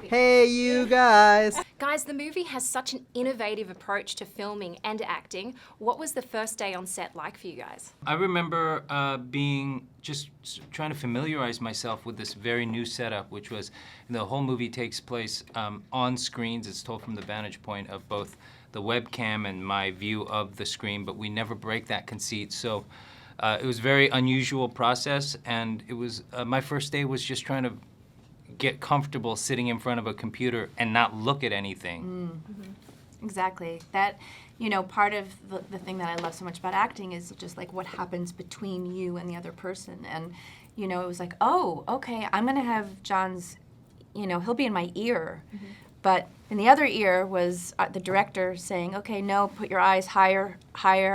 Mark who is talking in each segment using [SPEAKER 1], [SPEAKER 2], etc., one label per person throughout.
[SPEAKER 1] Hey, you guys!
[SPEAKER 2] Guys, the movie has such an innovative approach to filming and acting. What was the first day on set like for you guys?
[SPEAKER 3] I remember just trying to familiarize myself with this very new setup, which was the whole movie takes place on screens. It's told from the vantage point of both the webcam and my view of the screen, but we never break that conceit. So it was a very unusual process, and it was my first day was just trying to get comfortable sitting in front of a computer and not look at anything.
[SPEAKER 4] Exactly. That, part of the thing that I love so much about acting is just like what happens between you and the other person. And, it was like, oh, okay, I'm going to have John's, he'll be in my ear. But in the other ear was the director saying, okay, no, put your eyes higher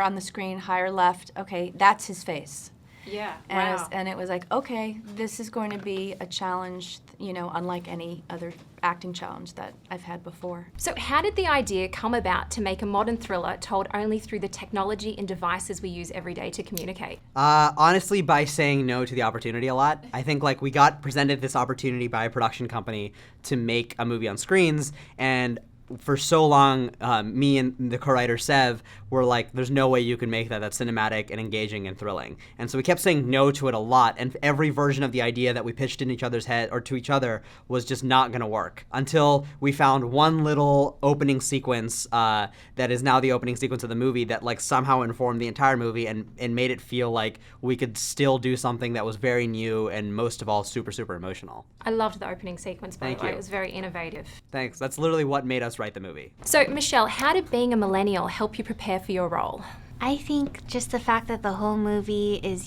[SPEAKER 4] on the screen, higher left. Okay, that's his face.
[SPEAKER 2] Yeah,
[SPEAKER 4] And, and it was like, okay, this is going to be a challenge, unlike any other acting challenge that I've had before.
[SPEAKER 2] So how did the idea come about to make a modern thriller told only through the technology and devices we use every day to communicate?
[SPEAKER 1] Honestly, by saying no to the opportunity a lot. I think we got presented this opportunity by a production company to make a movie on screens, and for so long, me and the co-writer Sev were like, there's no way you can make that's cinematic and engaging and thrilling. And so we kept saying no to it a lot, and every version of the idea that we pitched in each other's head or to each other was just not gonna work until we found one little opening sequence that is now the opening sequence of the movie that somehow informed the entire movie and made it feel like we could still do something that was very new and most of all super, super emotional.
[SPEAKER 2] I loved the opening sequence, by the way.
[SPEAKER 1] Thank you.
[SPEAKER 2] It was very innovative.
[SPEAKER 1] Thanks. That's literally what made us write the movie.
[SPEAKER 2] So, Michelle, how did being a millennial help you prepare for your role?
[SPEAKER 5] I think just the fact that the whole movie is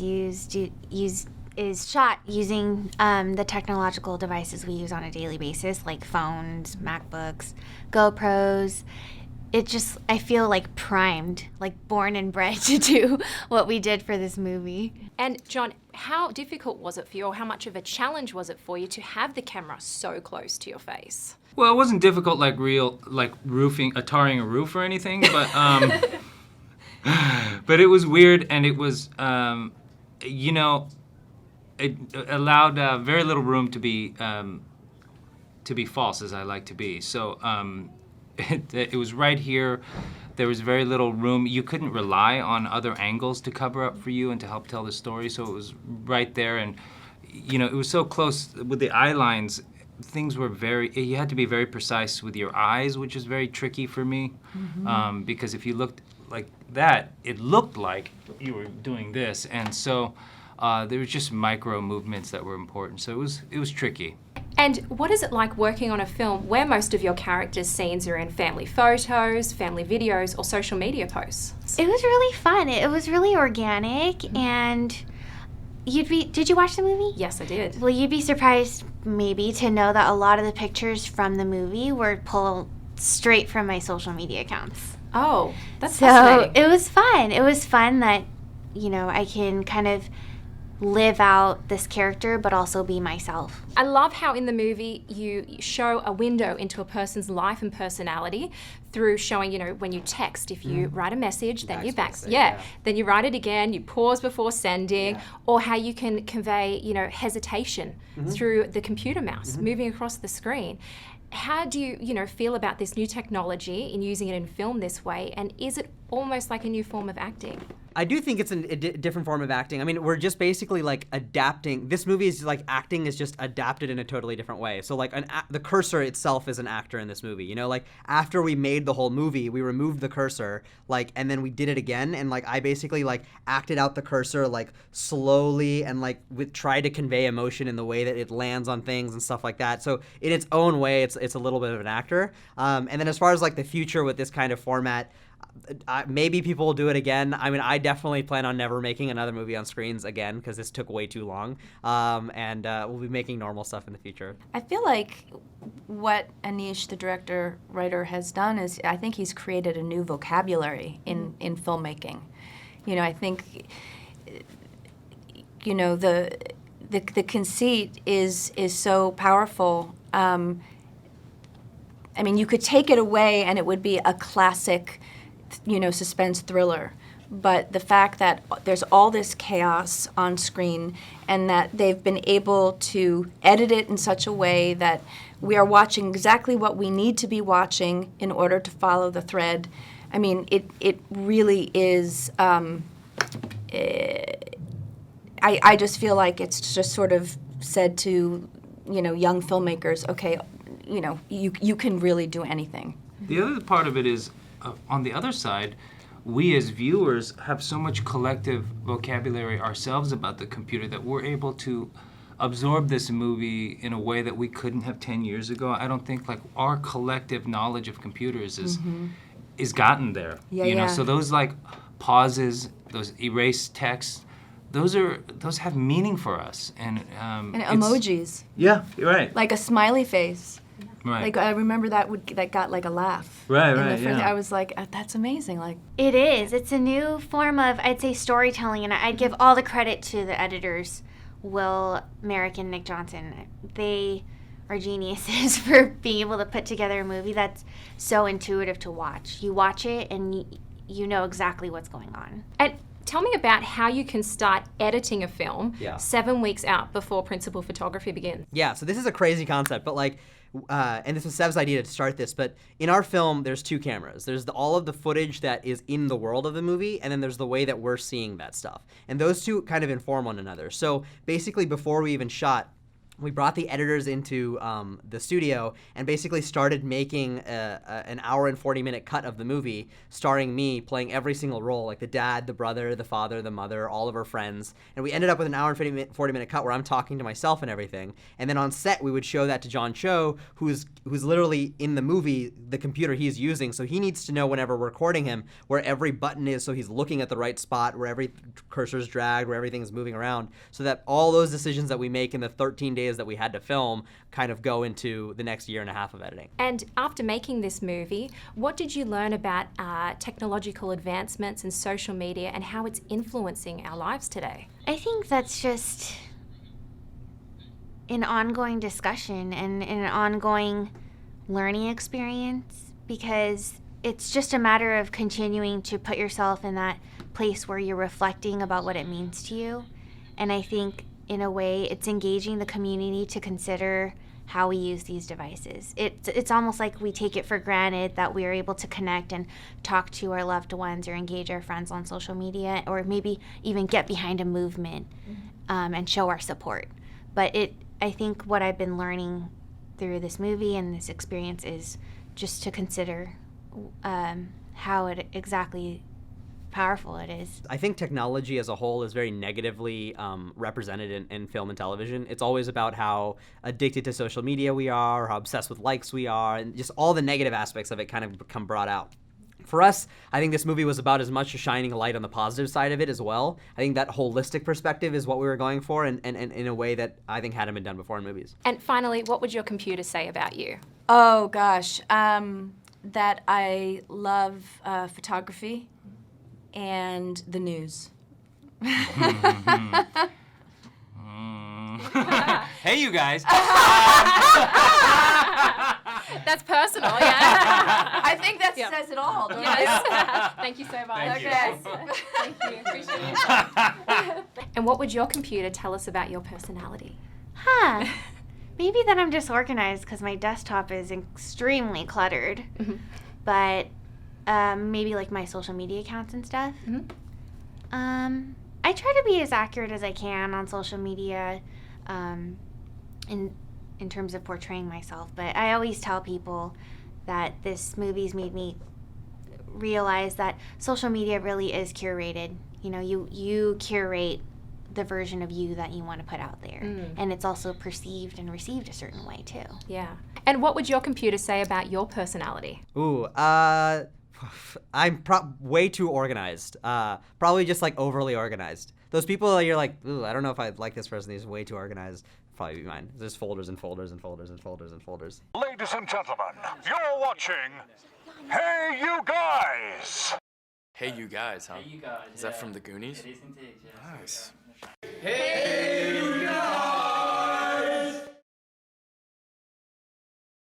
[SPEAKER 5] shot using the technological devices we use on a daily basis, like phones, MacBooks, GoPros. I feel primed, born and bred to do what we did for this movie.
[SPEAKER 2] And John, how difficult was it for you, or how much of a challenge was it for you to have the camera so close to your face?
[SPEAKER 3] Well, it wasn't difficult like tarring a roof or anything, but but it was weird, and it was it allowed very little room to be false, as I like to be. So it was right here. There was very little room. You couldn't rely on other angles to cover up for you and to help tell the story. So it was right there, and it was so close with the eye lines. Things were you had to be very precise with your eyes, which is very tricky for me, because if you looked like that, it looked like you were doing this, and so there was just micro movements that were important. So it was tricky.
[SPEAKER 2] And what is it like working on a film where most of your characters' scenes are in family photos, family videos, or social media posts?
[SPEAKER 5] It was really fun. It was really organic, and did you watch the movie?
[SPEAKER 2] Yes, I did.
[SPEAKER 5] Well, you'd be surprised maybe to know that a lot of the pictures from the movie were pulled straight from my social media accounts.
[SPEAKER 2] Oh, that's
[SPEAKER 5] so
[SPEAKER 2] fascinating.
[SPEAKER 5] It was fun. It was fun that, I can kind of live out this character but also be myself.
[SPEAKER 2] I love how in the movie you show a window into a person's life and personality through showing, when you text, if you write a message, then you then you write it again, you pause before sending, or how you can convey, hesitation through the computer mouse moving across the screen. How do you, feel about this new technology in using it in film this way, and is it almost like a new form of acting?
[SPEAKER 1] I do think it's a different form of acting. I mean, we're just basically adapting. This movie is acting is just adapted in a totally different way. So the cursor itself is an actor in this movie. After we made the whole movie, we removed the cursor, and then we did it again, and I basically acted out the cursor slowly and tried to convey emotion in the way that it lands on things and stuff like that. So in its own way, it's a little bit of an actor. And then as far as the future with this kind of format, maybe people will do it again. I mean, I definitely plan on never making another movie on screens again because this took way too long. And we'll be making normal stuff in the future.
[SPEAKER 4] I feel like what Anish, the director-writer, has done is I think he's created a new vocabulary in filmmaking. I think, the conceit is so powerful. I mean, you could take it away and it would be a classic, suspense thriller. but the fact that there's all this chaos on screen and that they've been able to edit it in such a way that we are watching exactly what we need to be watching in order to follow the thread. I mean, it really is, I just feel like it's just sort of said to, young filmmakers, okay, you can really do anything.
[SPEAKER 3] The other part of it is, on the other side, we as viewers have so much collective vocabulary ourselves about the computer that we're able to absorb this movie in a way that we couldn't have 10 years ago. I don't think like our collective knowledge of computers is gotten there.
[SPEAKER 4] Yeah.
[SPEAKER 3] So those like pauses, those erased texts, those have meaning for us. And
[SPEAKER 4] emojis.
[SPEAKER 3] Yeah, you're right.
[SPEAKER 4] Like a smiley face.
[SPEAKER 3] Right.
[SPEAKER 4] Like I remember that got like a laugh.
[SPEAKER 3] Right,
[SPEAKER 4] I was like, that's amazing. Like
[SPEAKER 5] It is. It's a new form of, I'd say, storytelling, and I'd give all the credit to the editors, Will Merrick and Nick Johnson. They are geniuses for being able to put together a movie that's so intuitive to watch. You watch it and you know exactly what's going on.
[SPEAKER 2] And tell me about how you can start editing a film
[SPEAKER 1] Yeah.
[SPEAKER 2] 7 weeks out before principal photography begins.
[SPEAKER 1] Yeah, so this is a crazy concept, but like, and this was Sev's idea to start this, but in our film, there's 2 cameras. There's all of the footage that is in the world of the movie, and then there's the way that we're seeing that stuff. And those 2 kind of inform one another. So basically, before we even shot, we brought the editors into the studio and basically started making an hour and 40-minute cut of the movie, starring me playing every single role, like the dad, the brother, the father, the mother, all of our friends. And we ended up with an hour and 40-minute cut where I'm talking to myself and everything. And then on set, we would show that to John Cho, who's literally in the movie, the computer he's using. So he needs to know whenever we're recording him where every button is, so he's looking at the right spot, where every cursor's dragged, where everything's moving around, so that all those decisions that we make in the 13 days that we had to film kind of go into the next year and a half of editing.
[SPEAKER 2] And after making this movie, what did you learn about technological advancements and social media and how it's influencing our lives today?
[SPEAKER 5] I think that's just an ongoing discussion and an ongoing learning experience, because it's just a matter of continuing to put yourself in that place where you're reflecting about what it means to you. And I think in a way it's engaging the community to consider how we use these devices. It's almost like we take it for granted that we are able to connect and talk to our loved ones or engage our friends on social media, or maybe even get behind a movement and show our support. But I think what I've been learning through this movie and this experience is just to consider how it exactly powerful it is.
[SPEAKER 1] I think technology as a whole is very negatively represented in film and television. It's always about how addicted to social media we are, or how obsessed with likes we are, and just all the negative aspects of it kind of become brought out. For us, I think this movie was about as much shining a light on the positive side of it as well. I think that holistic perspective is what we were going for, and in a way that I think hadn't been done before in movies.
[SPEAKER 2] And finally, what would your computer say about you?
[SPEAKER 4] Oh gosh, that I love photography and the news.
[SPEAKER 3] Hey, you guys.
[SPEAKER 2] That's personal, yeah.
[SPEAKER 4] I think that says it all. Don't
[SPEAKER 2] Yes. Thank you so much.
[SPEAKER 3] Thank you.
[SPEAKER 4] Okay.
[SPEAKER 2] Thank you. Appreciate it. And what would your computer tell us about your personality?
[SPEAKER 5] Maybe that I'm disorganized because my desktop is extremely cluttered. But maybe like my social media accounts and stuff. I try to be as accurate as I can on social media in terms of portraying myself, but I always tell people that this movie's made me realize that social media really is curated. You know, you curate the version of you that you want to put out there, and it's also perceived and received a certain way too.
[SPEAKER 2] Yeah. And what would your computer say about your personality?
[SPEAKER 1] Ooh, I'm way too organized. Probably just like overly organized. Those people that you're like, ooh, I don't know if I like this person. He's way too organized. Probably be mine. There's folders and folders and folders and folders and folders.
[SPEAKER 6] Ladies and gentlemen, you're watching Hey You Guys!
[SPEAKER 7] Hey You Guys, huh?
[SPEAKER 8] Hey, you guys.
[SPEAKER 7] Is that from the Goonies?
[SPEAKER 8] It is indeed, yes.
[SPEAKER 7] Nice.
[SPEAKER 8] Hey,